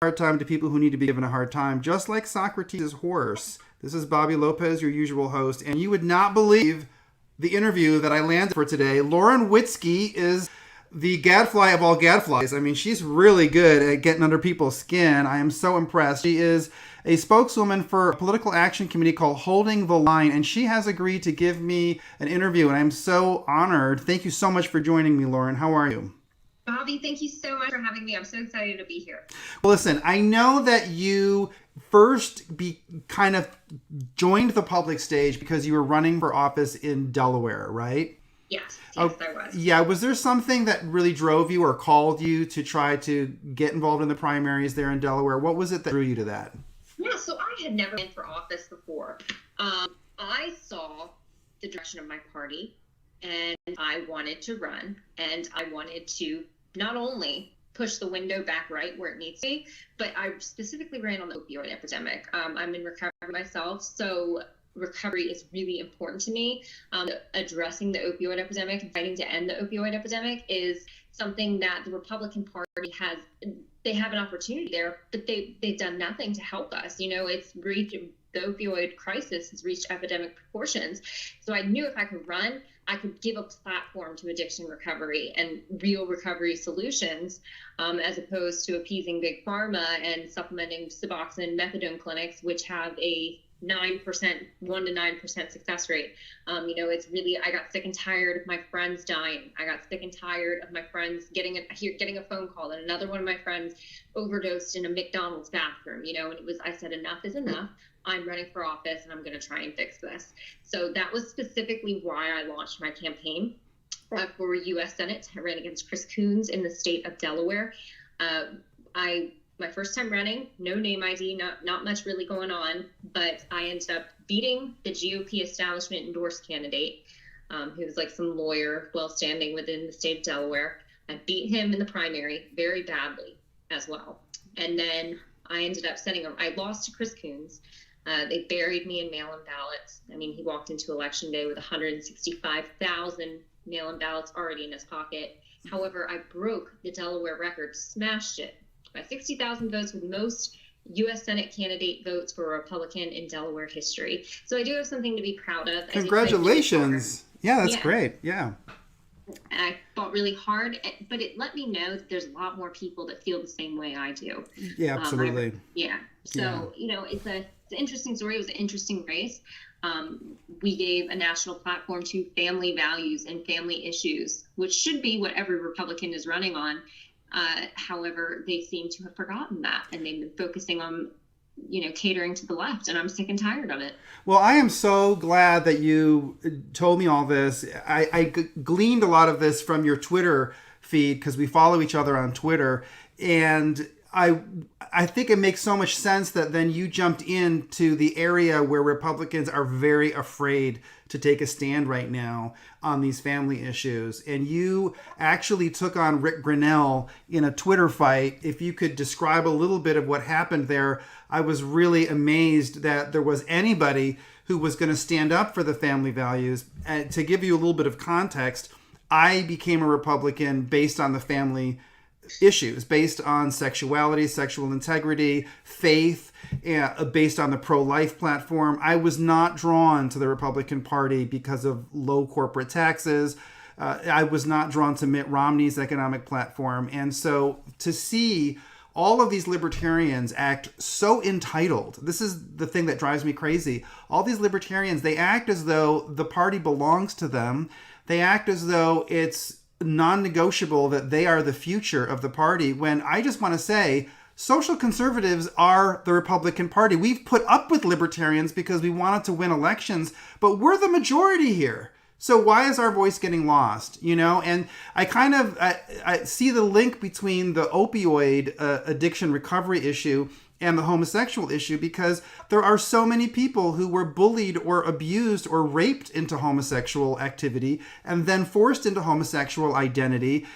hard time to people who need to be given a hard time, just like Socrates' horse. This is Bobby Lopez, your usual host, and you would not believe the interview that I landed for today. Lauren Witzke is the gadfly of all gadflies. I mean, she's really good at getting under people's skin. I am so impressed. She is a spokeswoman for a political action committee called Holding the Line, and she has agreed to give me an interview, and I'm so honored. Thank you so much for joining me, Lauren. How are you? Bobby, thank you so much for having me. I'm so excited to be here. Well, listen, I know that you first kind of joined the public stage because you were running for office in Delaware, right? Yes, I was. Yeah, was there something that really drove you or called you to try to get involved in the primaries there in Delaware? What was it that drew you to that? Yeah, so I had never been for office before. I saw the direction of my party, and I wanted to run, and I wanted to not only push the window back right where it needs to be, but I specifically ran on the opioid epidemic. I'm in recovery myself, so recovery is really important to me. Addressing the opioid epidemic and fighting to end the opioid epidemic is something that the Republican Party has. They have an opportunity there, but they've done nothing to help us. You know, the opioid crisis has reached epidemic proportions. So I knew if I could run, I could give a platform to addiction recovery and real recovery solutions, as opposed to appeasing big pharma and supplementing Suboxone methadone clinics, which have a 1 to 9% success rate. It's really, I got sick and tired of my friends dying. I got sick and tired of my friends getting a phone call that another one of my friends overdosed in a McDonald's bathroom, and I said, enough is enough. I'm running for office and I'm going to try and fix this. So that was specifically why I launched my campaign for U.S. Senate. I ran against Chris Coons in the state of Delaware. My first time running, no name ID, not much really going on, but I ended up beating the GOP establishment endorsed candidate, who was like some lawyer, well-standing within the state of Delaware. I beat him in the primary very badly as well. And then I ended up I lost to Chris Coons. They buried me in mail-in ballots. I mean, he walked into Election Day with 165,000 mail-in ballots already in his pocket. However, I broke the Delaware record, smashed it by 60,000 votes, with most U.S. Senate candidate votes for a Republican in Delaware history. So I do have something to be proud of. Congratulations. Yeah, that's great. Yeah. I fought really hard, but it let me know that there's a lot more people that feel the same way I do. Yeah, absolutely. So, it's an interesting story. It was an interesting race. We gave a national platform to family values and family issues, which should be what every Republican is running on. However, they seem to have forgotten that, and they've been focusing on catering to the left, and I'm sick and tired of it. Well, I am so glad that you told me all this. I gleaned a lot of this from your Twitter feed because we follow each other on Twitter, and I think it makes so much sense that then you jumped into the area where Republicans are very afraid to take a stand right now on these family issues. And you actually took on Rick Grenell in a Twitter fight. If you could describe a little bit of what happened there, I was really amazed that there was anybody who was going to stand up for the family values. And to give you a little bit of context, I became a Republican based on the family issues, based on sexuality, sexual integrity, faith, based on the pro-life platform. I was not drawn to the Republican Party because of low corporate taxes. I was not drawn to Mitt Romney's economic platform. And so to see all of these libertarians act so entitled, this is the thing that drives me crazy. All these libertarians, they act as though the party belongs to them. They act as though it's non-negotiable that they are the future of the party, when I just want to say social conservatives are the Republican Party. We've put up with libertarians because we wanted to win elections, but we're the majority here. So why is our voice getting lost? And I kind of I see the link between the opioid addiction recovery issue and the homosexual issue, because there are so many people who were bullied or abused or raped into homosexual activity and then forced into homosexual identity,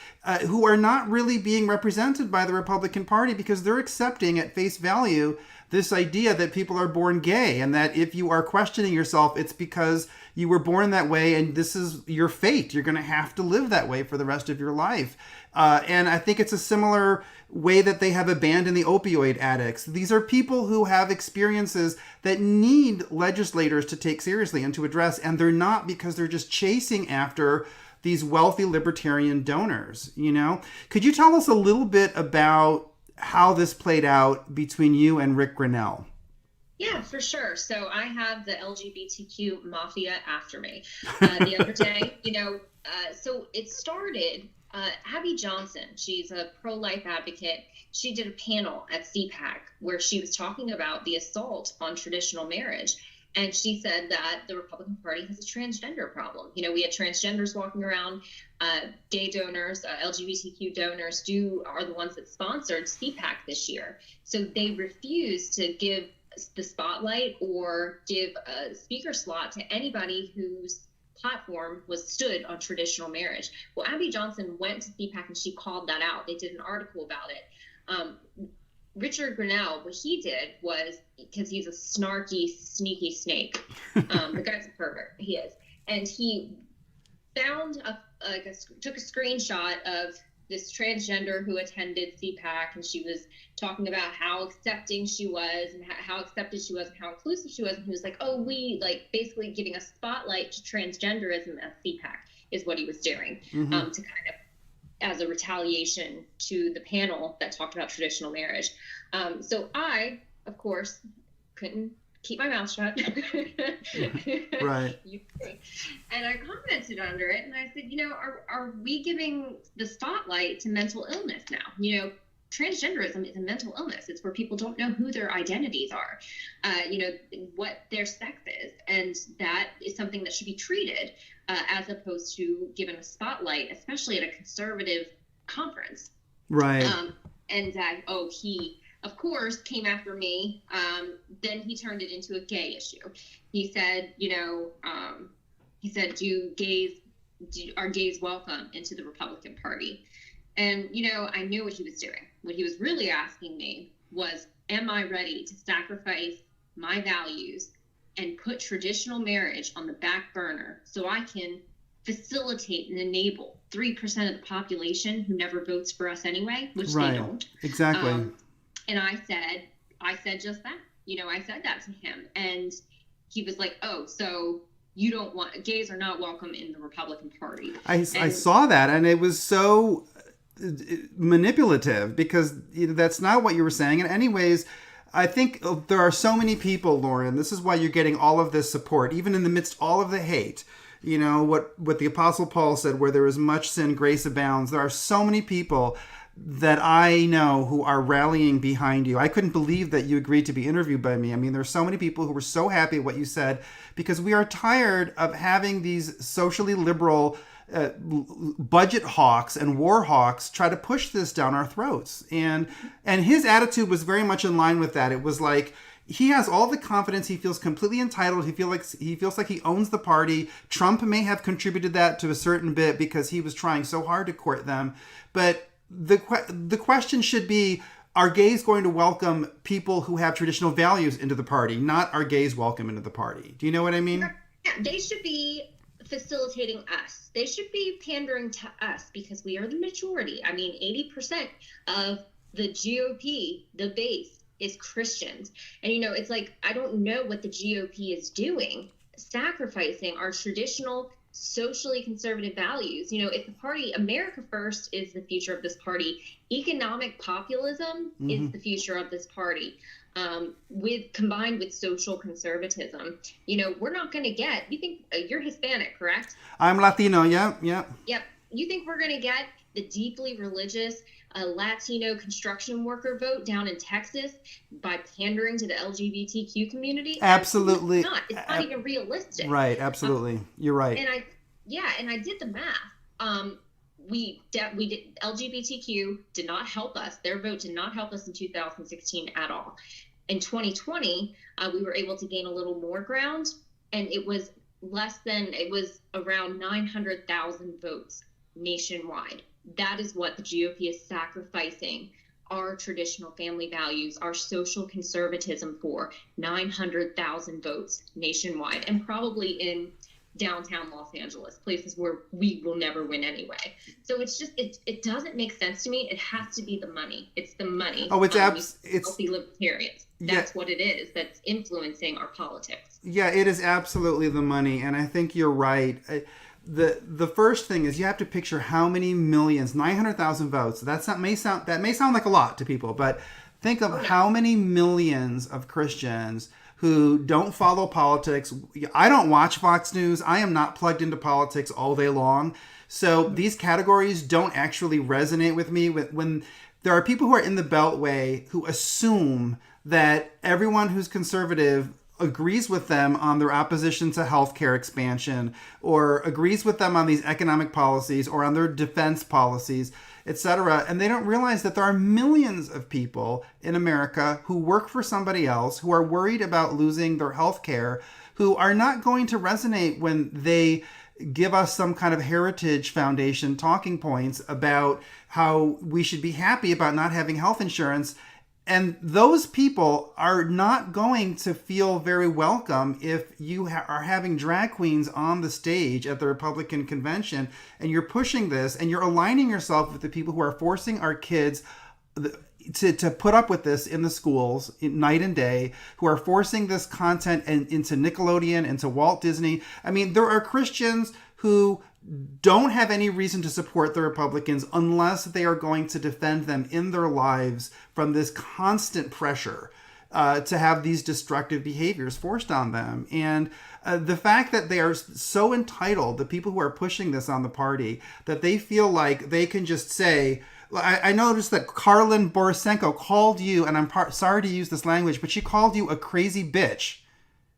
who are not really being represented by the Republican Party because they're accepting at face value this idea that people are born gay, and that if you are questioning yourself, it's because you were born that way, and this is your fate. You're going to have to live that way for the rest of your life. And I think it's a similar way that they have abandoned the opioid addicts. These are people who have experiences that need legislators to take seriously and to address, and they're not, because they're just chasing after these wealthy libertarian donors. Could you tell us a little bit about how this played out between you and Rick Grenell? Yeah, for sure. So I have the LGBTQ mafia after me. The other day, so it started, Abby Johnson, she's a pro-life advocate. She did a panel at CPAC where she was talking about the assault on traditional marriage. And she said that the Republican Party has a transgender problem. We had transgenders walking around, gay donors, LGBTQ donors are the ones that sponsored CPAC this year. So they refused to give the spotlight or give a speaker slot to anybody whose platform stood on traditional marriage. Well, Abby Johnson went to CPAC and she called that out. They did an article about it. Richard Grenell, what he did was, because he's a snarky, sneaky snake, the guy's a pervert, he is, and he found took a screenshot of this transgender who attended CPAC, and she was talking about how accepting she was and how accepted she was and how inclusive she was, and he was like, oh, basically giving a spotlight to transgenderism at CPAC is what he was doing, to kind of as a retaliation to the panel that talked about traditional marriage. So I, of course, couldn't keep my mouth shut. Right. And I commented under it, and I said, are we giving the spotlight to mental illness now? Transgenderism is a mental illness. It's where people don't know who their identities are, what their sex is. And that is something that should be treated as opposed to given a spotlight, especially at a conservative conference. Right. And that, he, of course, came after me. Then he turned it into a gay issue. He said, are gays welcome into the Republican Party? And, I knew what he was doing. What he was really asking me was, am I ready to sacrifice my values and put traditional marriage on the back burner so I can facilitate and enable 3% of the population who never votes for us anyway, which they don't. Exactly. And I said just that. I said that to him. And he was like, oh, so you don't want, gays are not welcome in the Republican Party. I saw that, and it was so manipulative, because that's not what you were saying. And anyways, I think there are so many people, Lauren, this is why you're getting all of this support, even in the midst of all of the hate. What the Apostle Paul said, where there is much sin, grace abounds. There are so many people that I know who are rallying behind you. I couldn't believe that you agreed to be interviewed by me. I mean, there's so many people who were so happy at what you said, because we are tired of having these socially liberal budget hawks and war hawks try to push this down our throats. And his attitude was very much in line with that. It was like, he has all the confidence. He feels completely entitled. He feels like he owns the party. Trump may have contributed that to a certain bit because he was trying so hard to court them. But the question should be, are gays going to welcome people who have traditional values into the party? Not, are gays welcome into the party? Do you know what I mean? Yeah, they should be facilitating us. They should be pandering to us because we are the majority. I mean, 80% of the GOP, the base, is Christians. And, it's like, I don't know what the GOP is doing, sacrificing our traditional socially conservative values. If the party, America First is the future of this party, economic populism is the future of this party. Combined with social conservatism, we're not going to get, you think you're Hispanic, correct? I'm Latino. Yep. You think we're going to get the deeply religious Latino construction worker vote down in Texas by pandering to the LGBTQ community? Absolutely not. It's not even realistic. Right. Absolutely. You're right. And I did the math. We did, LGBTQ did not help us. Their vote did not help us in 2016 at all. In 2020, we were able to gain a little more ground, and it was around 900,000 votes nationwide. That is what the GOP is sacrificing our traditional family values, our social conservatism for, 900,000 votes nationwide, and probably in downtown Los Angeles, places where we will never win anyway. So it's just, it doesn't make sense to me. It has to be the money. It's the money. Oh, it's healthy libertarians. That's what it is that's influencing our politics. Yeah, it is absolutely the money, and I think you're right. The first thing is you have to picture how many millions, 900,000 votes. That may sound like a lot to people, but think of how many millions of Christians who don't follow politics. I don't watch Fox News. I am not plugged into politics all day long. So these categories don't actually resonate with me. When there are people who are in the Beltway who assume that everyone who's conservative agrees with them on their opposition to healthcare expansion, or agrees with them on these economic policies, or on their defense policies, etc. And they don't realize that there are millions of people in America who work for somebody else, who are worried about losing their health care, who are not going to resonate when they give us some kind of Heritage Foundation talking points about how we should be happy about not having health insurance. And those people are not going to feel very welcome if you are having drag queens on the stage at the Republican convention, and you're pushing this, and you're aligning yourself with the people who are forcing our kids to put up with this in the schools night and day, who are forcing this content into Nickelodeon, into Walt Disney. I mean, there are Christians who don't have any reason to support the Republicans unless they are going to defend them in their lives from this constant pressure to have these destructive behaviors forced on them. And the fact that they are so entitled, the people who are pushing this on the party, that they feel like they can just say, I noticed that Karlin Borisenko called you, and I'm sorry to use this language, but she called you a crazy bitch.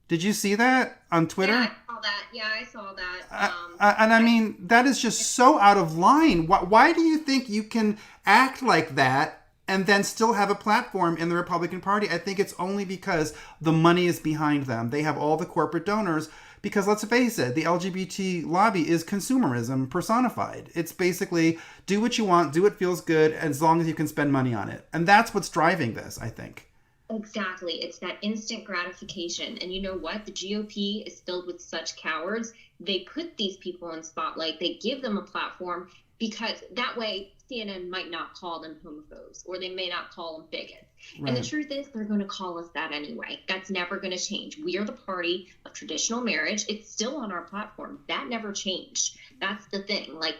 Did you see that on Twitter? Yeah, I saw that. Yeah, I saw that. And I mean, that is just so out of line. Why do you think you can act like that and then still have a platform in the Republican Party? I think it's only because the money is behind them. They have all the corporate donors. Because let's face it, the LGBT lobby is consumerism personified. It's basically do what you want, do what feels good, as long as you can spend money on it. And that's what's driving this, I think. Exactly. It's that instant gratification. And you know what? The GOP is filled with such cowards. They put these people in spotlight. They give them a platform because that way CNN might not call them homophobes, or they may not call them bigots. Right. And the truth is, they're going to call us that anyway. That's never going to change. We are the party of traditional marriage. It's still on our platform. That never changed. That's the thing. Like,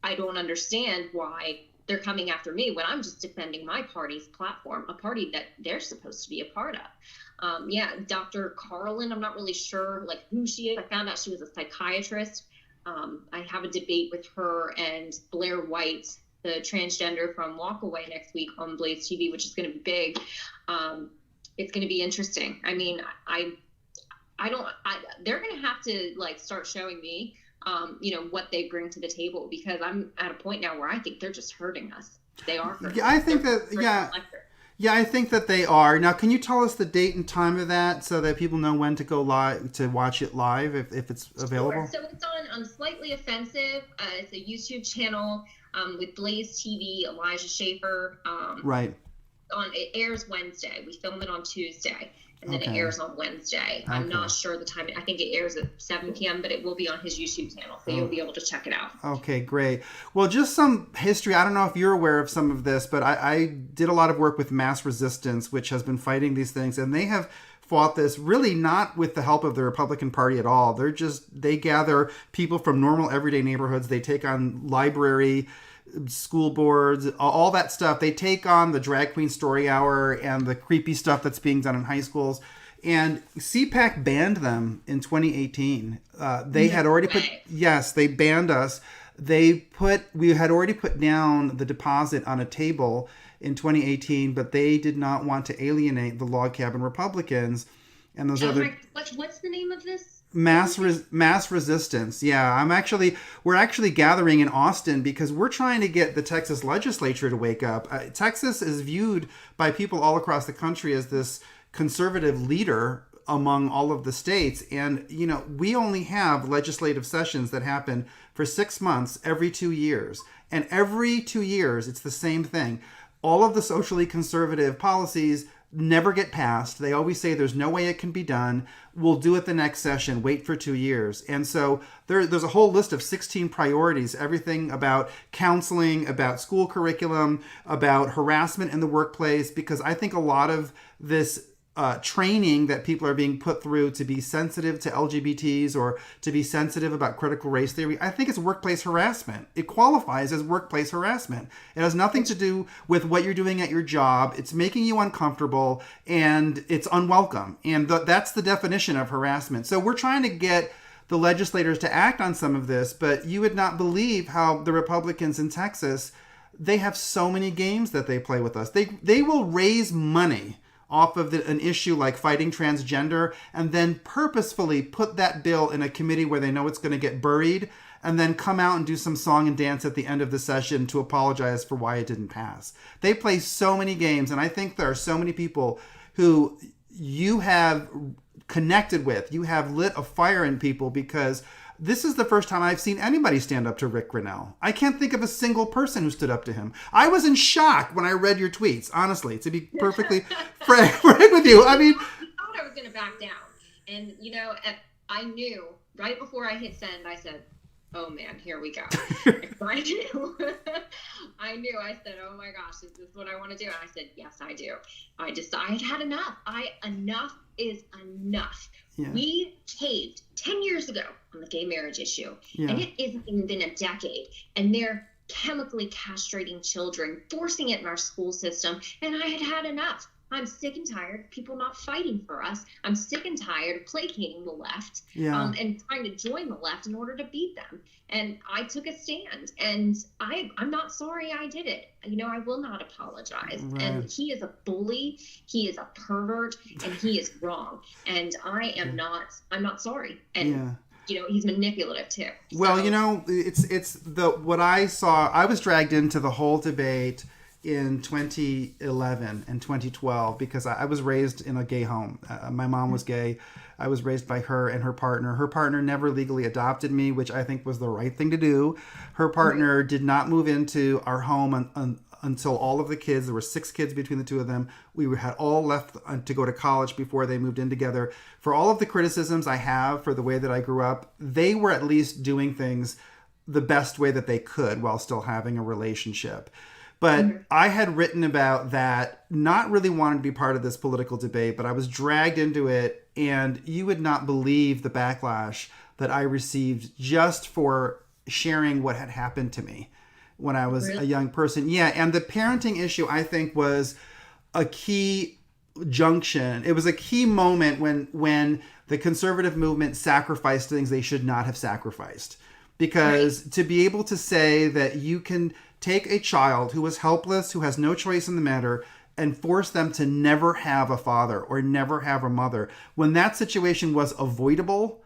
I don't understand why they're coming after me when I'm just defending my party's platform, a party that they're supposed to be a part of. Dr. Carlin, I'm not really sure like who she is. I found out she was a psychiatrist. I have a debate with her and Blair White, the transgender from Walkaway, next week on Blaze TV, which is going to be big. It's going to be interesting. I mean, they're going to have to like start showing me what they bring to the table, because I'm at a point now where I think they're just hurting us. They are hurting us. I think that they are. Now, can you tell us the date and time of that so that people know when to go live, to watch it live if it's available? Sure. So it's on Slightly Offensive. It's a YouTube channel with Blaze TV, Elijah Schaefer. Right. It airs Wednesday. We film it on Tuesday. And then it airs on Wednesday. I'm not sure the time. I think it airs at 7 p.m., but it will be on his YouTube channel, so you'll be able to check it out. Okay, great. Well, just some history. I don't know if you're aware of some of this, but I did a lot of work with Mass Resistance, which has been fighting these things, and they have fought this really not with the help of the Republican Party at all. They gather people from normal everyday neighborhoods. They take on library, school boards, all that stuff. They take on the drag queen story hour and the creepy stuff that's being done in high schools. And CPAC banned them in 2018. They had already they banned us. We had already put down the deposit on a table in 2018, but they did not want to alienate the log cabin Republicans and those other. What's the name of this? Mass Resistance. Yeah, we're actually gathering in Austin because we're trying to get the Texas legislature to wake up. Texas is viewed by people all across the country as this conservative leader among all of the states. And, we only have legislative sessions that happen for 6 months every 2 years. And every 2 years, it's the same thing. All of the socially conservative policies never get passed. They always say there's no way it can be done. We'll do it the next session. Wait for 2 years. And so there's a whole list of 16 priorities, everything about counseling, about school curriculum, about harassment in the workplace, because I think a lot of this training that people are being put through to be sensitive to LGBTs or to be sensitive about critical race theory, I think it's workplace harassment. It qualifies as workplace harassment. It has nothing to do with what you're doing at your job. It's making you uncomfortable and it's unwelcome. And that's the definition of harassment. So we're trying to get the legislators to act on some of this, but you would not believe how the Republicans in Texas, they have so many games that they play with us. They will raise money off of an issue like fighting transgender and then purposefully put that bill in a committee where they know it's going to get buried and then come out and do some song and dance at the end of the session to apologize for why it didn't pass. They play so many games, and I think there are so many people who you have connected with. You have lit a fire in people, because this is the first time I've seen anybody stand up to Rick Grenell. I can't think of a single person who stood up to him. I was in shock when I read your tweets, honestly, to be perfectly frank with you. I mean, I thought I was going to back down. And, I knew right before I hit send, I said, oh man, here we go. I knew. I said, oh my gosh, is this what I want to do? And I said, yes, I do. I had enough. Enough is enough. Yeah. We caved 10 years ago on the gay marriage issue, and it hasn't even been a decade, and they're chemically castrating children, forcing it in our school system, and I had enough. I'm sick and tired of people not fighting for us. I'm sick and tired of placating the left and trying to join the left in order to beat them. And I took a stand, and I'm not sorry I did it. I will not apologize. Right. And he is a bully. He is a pervert, and he is wrong. And I'm not sorry. And he's manipulative too. So. Well, it's what I saw. I was dragged into the whole debate in 2011 and 2012 because I was raised in a gay home. My mom was gay. I was raised by her and her partner. Her partner never legally adopted me, which I think was the right thing to do. Her partner did not move into our home until all of the kids, there were 6 kids between the two of them, we had all left to go to college before they moved in together. For all of the criticisms I have for the way that I grew up, they were at least doing things the best way that they could while still having a relationship. But I had written about that, not really wanting to be part of this political debate, but I was dragged into it, and you would not believe the backlash that I received just for sharing what had happened to me when I was a young person. Yeah, and the parenting issue, I think, was a key junction. It was a key moment when the conservative movement sacrificed things they should not have sacrificed. Because to be able to say that you can take a child who is helpless, who has no choice in the matter, and force them to never have a father or never have a mother, when that situation was avoidable,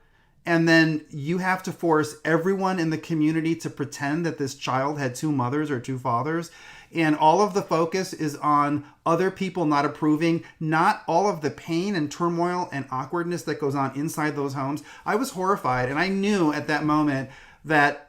and then you have to force everyone in the community to pretend that this child had 2 mothers or 2 fathers, and all of the focus is on other people not approving, not all of the pain and turmoil and awkwardness that goes on inside those homes. I was horrified, and I knew at that moment that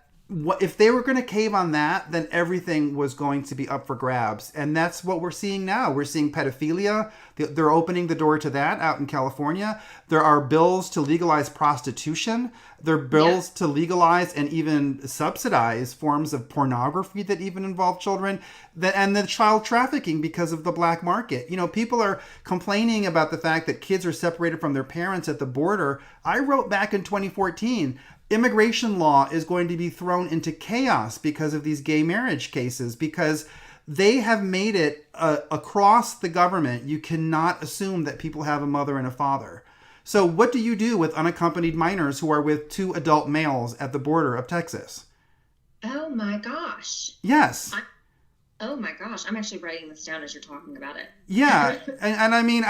if they were going to cave on that, then everything was going to be up for grabs. And that's what we're seeing now. We're seeing pedophilia. They're opening the door to that out in California. There are bills to legalize prostitution. There are bills to legalize and even subsidize forms of pornography that even involve children. And the child trafficking because of the black market. People are complaining about the fact that kids are separated from their parents at the border. I wrote back in 2014, immigration law is going to be thrown into chaos because of these gay marriage cases, because they have made it across the government. You cannot assume that people have a mother and a father. So what do you do with unaccompanied minors who are with 2 adult males at the border of Texas? Oh my gosh. Yes. Oh my gosh, I'm actually writing this down as you're talking about it. Yeah, and I mean,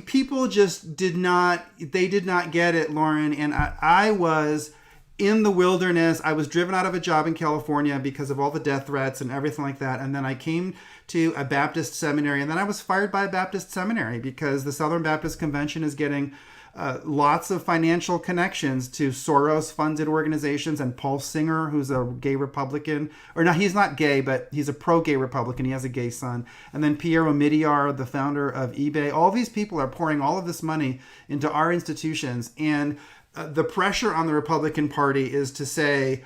people just did not get it, Lauren, and I was in the wilderness. I was driven out of a job in California because of all the death threats and everything like that, and then I came to a Baptist seminary, and then I was fired by a Baptist seminary because the Southern Baptist Convention is getting lots of financial connections to Soros-funded organizations, and Paul Singer, who's a gay Republican, or no, he's not gay, but he's a pro-gay Republican. He has a gay son. And then Pierre Omidyar, the founder of eBay. All these people are pouring all of this money into our institutions, and the pressure on the Republican Party is to say,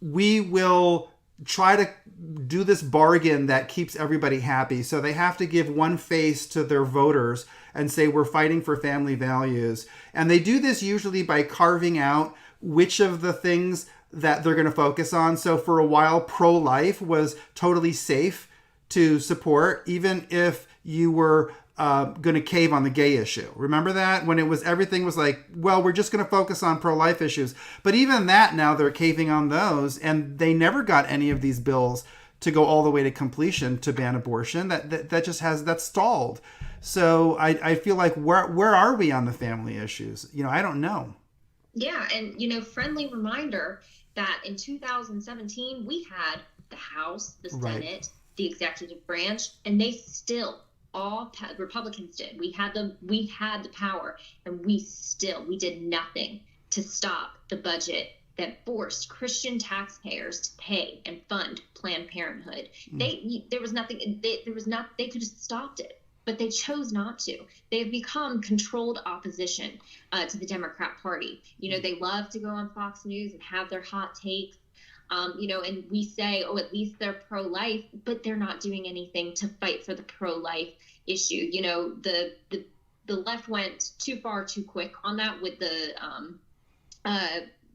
we will try to do this bargain that keeps everybody happy. So they have to give one face to their voters and say, we're fighting for family values. And they do this usually by carving out which of the things that they're going to focus on. So for a while, pro-life was totally safe to support, even if you were going to cave on the gay issue. Remember that? When it was, everything was like, well, we're just going to focus on pro-life issues. But even that, now they're caving on those, and they never got any of these bills to go all the way to completion to ban abortion. That just has, that's stalled. So I feel like where are we on the family issues? I don't know. Yeah. And, friendly reminder that in 2017, we had the House, the Senate, the executive branch, and they still, all Republicans did. We had the power, and we did nothing to stop the budget that forced Christian taxpayers to pay and fund Planned Parenthood. They could have stopped it, but they chose not to. They have become controlled opposition to the Democrat Party. They love to go on Fox News and have their hot takes. And we say, oh, at least they're pro-life, but they're not doing anything to fight for the pro-life issue. The left went too far too quick on that with the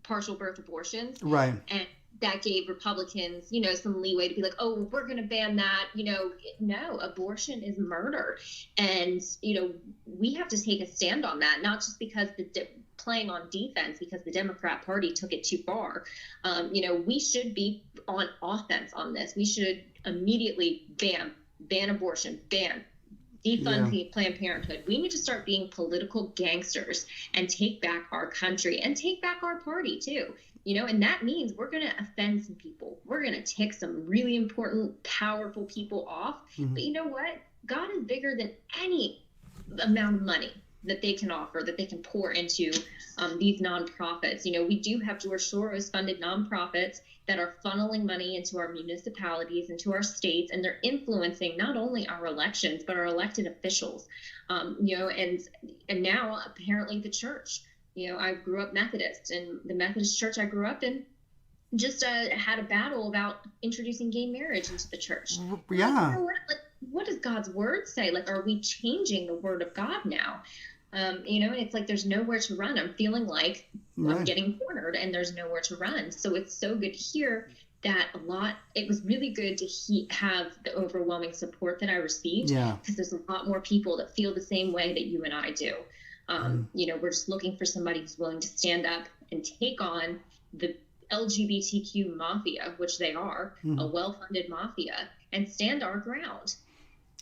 partial birth abortions. Right. And that gave Republicans, some leeway to be like, oh, we're going to ban that. No, abortion is murder. And, we have to take a stand on that, not just because playing on defense because the Democrat Party took it too far. We should be on offense on this. We should immediately ban abortion, defund Planned Parenthood. We need to start being political gangsters and take back our country and take back our party too. And that means we're going to offend some people. We're going to tick some really important, powerful people off. Mm-hmm. But you know what? God is bigger than any amount of money that they can offer, that they can pour into these nonprofits. We do have George Soros funded nonprofits that are funneling money into our municipalities, into our states, and they're influencing not only our elections, but our elected officials. And now apparently the church. I grew up Methodist, and the Methodist church I grew up in just had a battle about introducing gay marriage into the church. Yeah. What does God's word say? Are we changing the word of God now? And it's like there's nowhere to run. I'm feeling like I'm getting cornered, and there's nowhere to run. So it's so good to hear that it was really good to have the overwhelming support that I received. Yeah. Because there's a lot more people that feel the same way that you and I do. We're just looking for somebody who's willing to stand up and take on the LGBTQ mafia, which they are, a well-funded mafia, and stand our ground.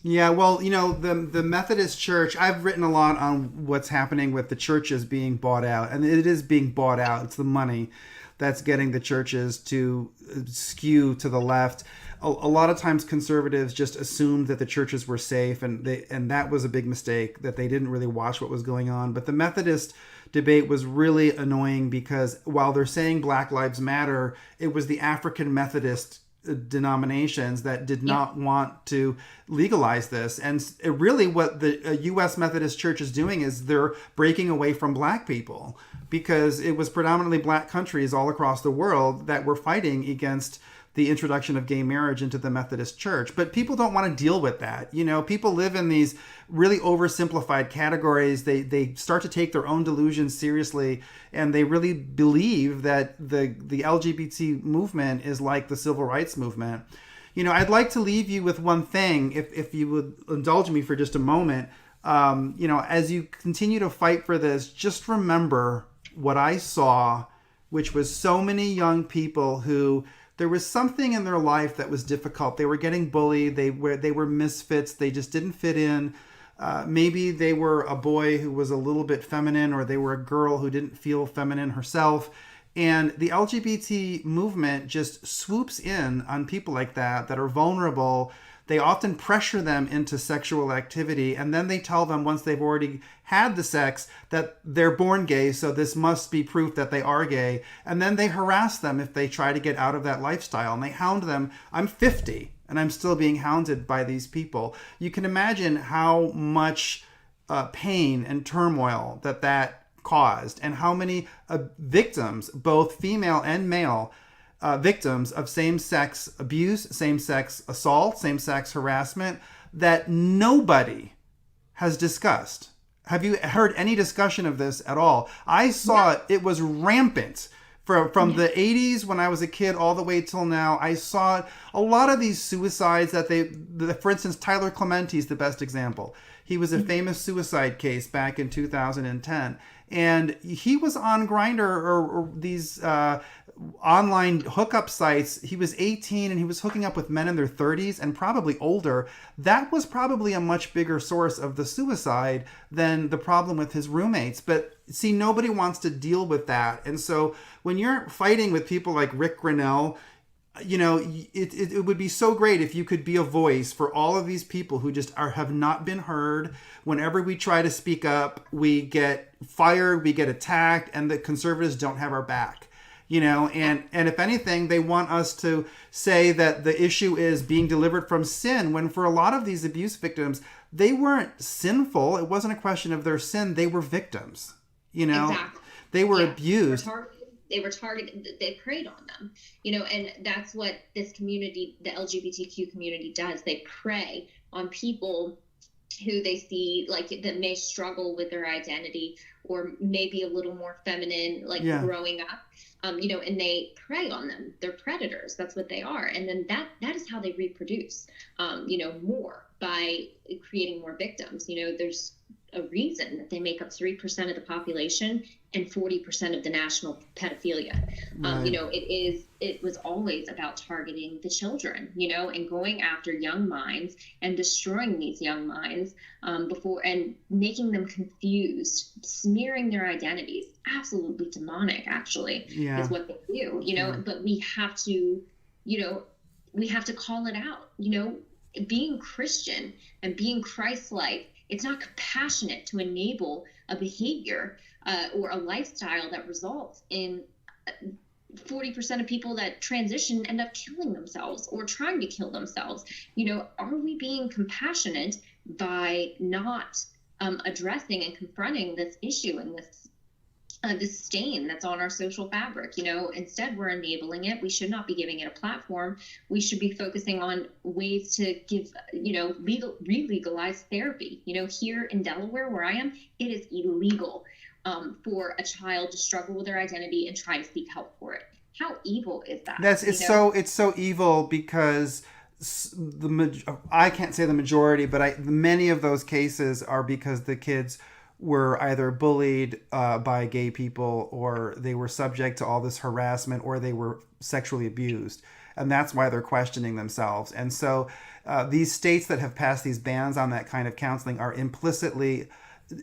Yeah, well, the Methodist Church, I've written a lot on what's happening with the churches being bought out, and it is being bought out. It's the money that's getting the churches to skew to the left. A lot of times conservatives just assumed that the churches were safe, and that was a big mistake, that they didn't really watch what was going on. But the Methodist debate was really annoying because while they're saying Black Lives Matter, it was the African Methodist denominations that did not want to legalize this. And really what the U.S. Methodist Church is doing is they're breaking away from Black people, because it was predominantly Black countries all across the world that were fighting against the introduction of gay marriage into the Methodist Church. But people don't want to deal with that. People live in these really oversimplified categories. They start to take their own delusions seriously, and they really believe that the LGBT movement is like the civil rights movement. I'd like to leave you with one thing, if you would indulge me for just a moment. As you continue to fight for this, just remember what I saw, which was so many young people who there was something in their life that was difficult. They were getting bullied. They were misfits. They just didn't fit in. Maybe they were a boy who was a little bit feminine, or they were a girl who didn't feel feminine herself. And the LGBT movement just swoops in on people like that are vulnerable, They often pressure them into sexual activity, and then they tell them once they've already had the sex that they're born gay, so this must be proof that they are gay. And then they harass them if they try to get out of that lifestyle, and they hound them. I'm 50 and I'm still being hounded by these people. You can imagine how much pain and turmoil that caused, and how many victims, both female and male, victims of same-sex abuse, same-sex assault, same-sex harassment, that nobody has discussed. Have you heard any discussion of this at all? I saw it was rampant from the 80s when I was a kid all the way till now. I saw a lot of these suicides that for instance, Tyler Clementi is the best example. He was a famous suicide case back in 2010. And he was on Grindr or these online hookup sites. He was 18 and he was hooking up with men in their 30s and probably older. That was probably a much bigger source of the suicide than the problem with his roommates. But see, nobody wants to deal with that. And so when you're fighting with people like Rick Grenell, you know, it would be so great if you could be a voice for all of these people who just have not been heard. Whenever we try to speak up, we get fired, we get attacked, and the conservatives don't have our back. You know, and if anything, they want us to say that the issue is being delivered from sin, when for a lot of these abuse victims, they weren't sinful. It wasn't a question of their sin. They were victims. You know, exactly. They were abused. They were targeted. They preyed on them, you know, and that's what this community, the LGBTQ community, does. They prey on people who they see like that may struggle with their identity or maybe a little more feminine, like growing up, you know, and they prey on them. They're predators. That's what they are. And then that is how they reproduce, you know, more by creating more victims. You know, there's a reason that they make up 3% of the population and 40% of the national pedophilia. Right. You know, it was always about targeting the children, you know, and going after young minds and destroying these young minds before and making them confused, smearing their identities. Absolutely demonic, actually, is what they do, you know, but we have to, you know, we have to call it out, you know, being Christian and being Christ-like. It's not compassionate to enable a behavior or a lifestyle that results in 40% of people that transition end up killing themselves or trying to kill themselves. You know, are we being compassionate by not addressing and confronting this issue and this stain that's on our social fabric? You know, instead we're enabling it. We should not be giving it a platform. We should be focusing on ways to give, you know, re-legalize therapy. You know, here in Delaware where I am, it is illegal for a child to struggle with their identity and try to seek help for it. How evil is that? It's so evil because I can't say the majority, but many of those cases are because the kids were either bullied by gay people, or they were subject to all this harassment, or they were sexually abused. And that's why they're questioning themselves. And so these states that have passed these bans on that kind of counseling are implicitly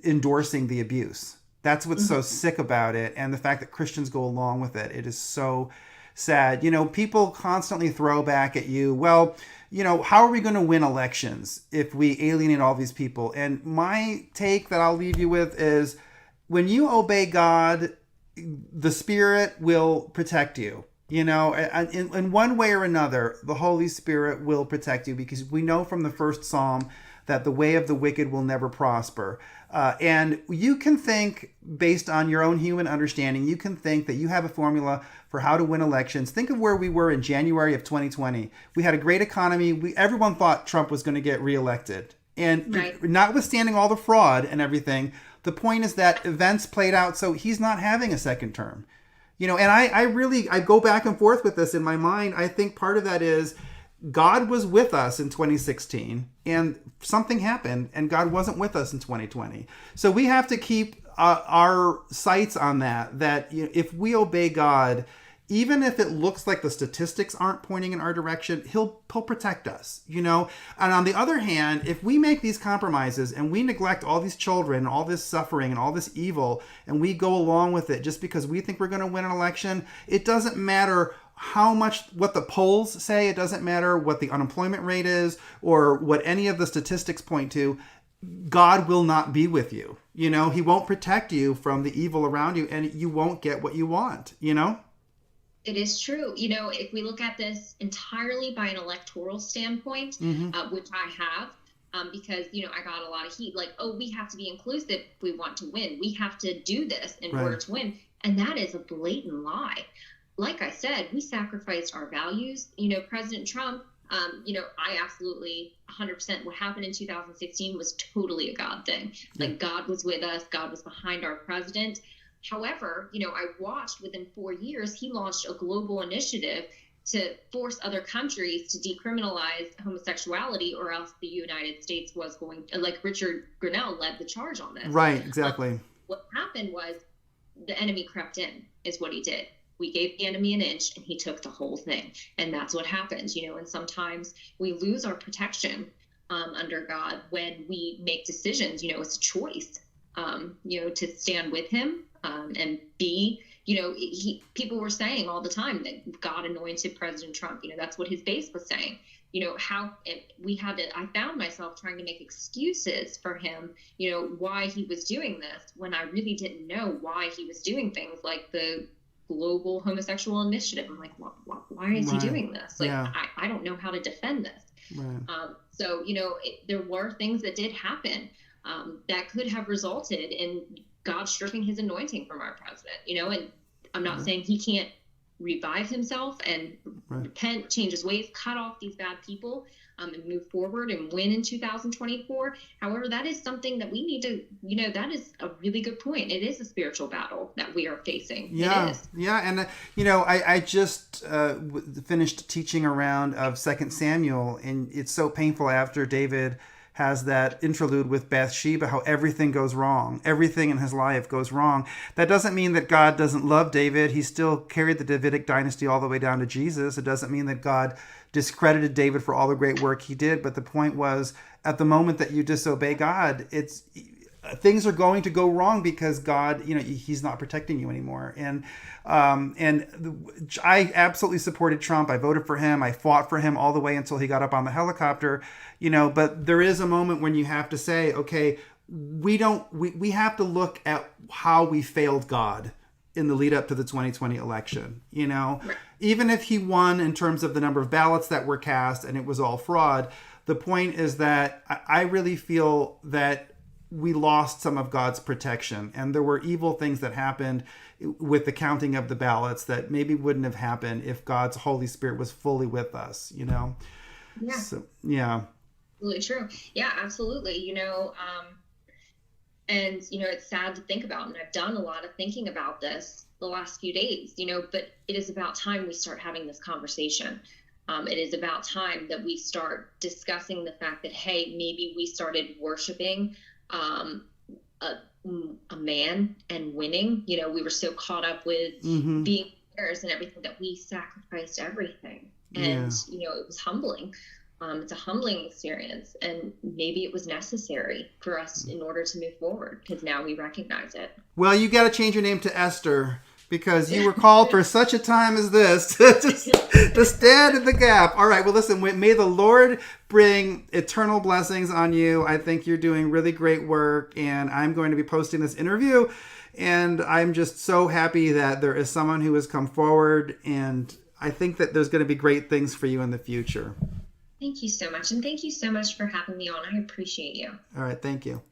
endorsing the abuse. That's what's so sick about it. And the fact that Christians go along with it, it is so sad. You know, people constantly throw back at you, well, you know, how are we going to win elections if we alienate all these people? And my take that I'll leave you with is, when you obey God, the Spirit will protect you. You know, in one way or another, the Holy Spirit will protect you, because we know from the first Psalm that the way of the wicked will never prosper. And you can think, based on your own human understanding, you can think that you have a formula for how to win elections. Think of where we were in January of 2020. We had a great economy. Everyone thought Trump was going to get reelected. And notwithstanding all the fraud and everything, the point is that events played out so he's not having a second term. You know, and I go back and forth with this in my mind. I think part of that is God was with us in 2016 and something happened and God wasn't with us in 2020. So we have to keep our sights on that you know, if we obey God, even if it looks like the statistics aren't pointing in our direction, he'll protect us, you know? And on the other hand, if we make these compromises and we neglect all these children, and all this suffering and all this evil, and we go along with it just because we think we're going to win an election, it doesn't matter what the polls say. It doesn't matter what the unemployment rate is or what any of the statistics point to. God will not be with you. You know, he won't protect you from the evil around you, and you won't get what you want, you know? It is true. You know, if we look at this entirely by an electoral standpoint, which I have, because, you know, I got a lot of heat, like, oh, we have to be inclusive if we want to win. We have to do this in order to win. And that is a blatant lie. Like I said, we sacrificed our values. You know, President Trump, you know, I absolutely 100%, what happened in 2016 was totally a God thing. Like, God was with us. God was behind our president. However, you know, I watched within 4 years, he launched a global initiative to force other countries to decriminalize homosexuality, or else the United States was going, like Richard Grenell led the charge on this. Right, exactly. What happened was the enemy crept in, is what he did. We gave the enemy an inch and he took the whole thing. And that's what happens, you know, and sometimes we lose our protection under God when we make decisions. You know, it's a choice, you know, to stand with him and be, you know, people were saying all the time that God anointed President Trump. You know, that's what his base was saying. You know, I found myself trying to make excuses for him, you know, why he was doing this, when I really didn't know why he was doing things like the global homosexual initiative. I'm like, why is he doing this? Like, I don't know how to defend this. Right. So, you know, there were things that did happen that could have resulted in God stripping his anointing from our president, you know, and I'm not saying he can't revive himself and repent, change his ways, cut off these bad people, and move forward and win in 2024. However, that is something that we need to, you know, that is a really good point. It is a spiritual battle that we are facing. Yeah. It is. Yeah. And, you know, I just finished teaching a round of 2 Samuel, and it's so painful after David has that interlude with Bathsheba, how everything goes wrong. Everything in his life goes wrong. That doesn't mean that God doesn't love David. He still carried the Davidic dynasty all the way down to Jesus. It doesn't mean that God discredited David for all the great work he did. But the point was, at the moment that you disobey God, things are going to go wrong because God, you know, he's not protecting you anymore. And I absolutely supported Trump. I voted for him. I fought for him all the way until he got up on the helicopter, you know, but there is a moment when you have to say, okay, we have to look at how we failed God in the lead up to the 2020 election, you know, even if he won in terms of the number of ballots that were cast and it was all fraud. The point is that I really feel that we lost some of God's protection, and there were evil things that happened with the counting of the ballots that maybe wouldn't have happened if God's Holy Spirit was fully with us, you know? Yeah. So, yeah. Absolutely true. Yeah, absolutely. You know, and, you know, it's sad to think about, and I've done a lot of thinking about this the last few days, you know, but it is about time we start having this conversation. It is about time that we start discussing the fact that, hey, maybe we started worshiping a man and winning. You know, we were so caught up with being heirs and everything that we sacrificed everything. And, you know, it was humbling. It's a humbling experience, and maybe it was necessary for us in order to move forward, because now we recognize it. Well, you got to change your name to Esther, because you were called for such a time as this to stand in the gap. All right. Well, listen, may the Lord bring eternal blessings on you. I think you're doing really great work, and I'm going to be posting this interview, and I'm just so happy that there is someone who has come forward, and I think that there's going to be great things for you in the future. Thank you so much. And thank you so much for having me on. I appreciate you. All right. Thank you.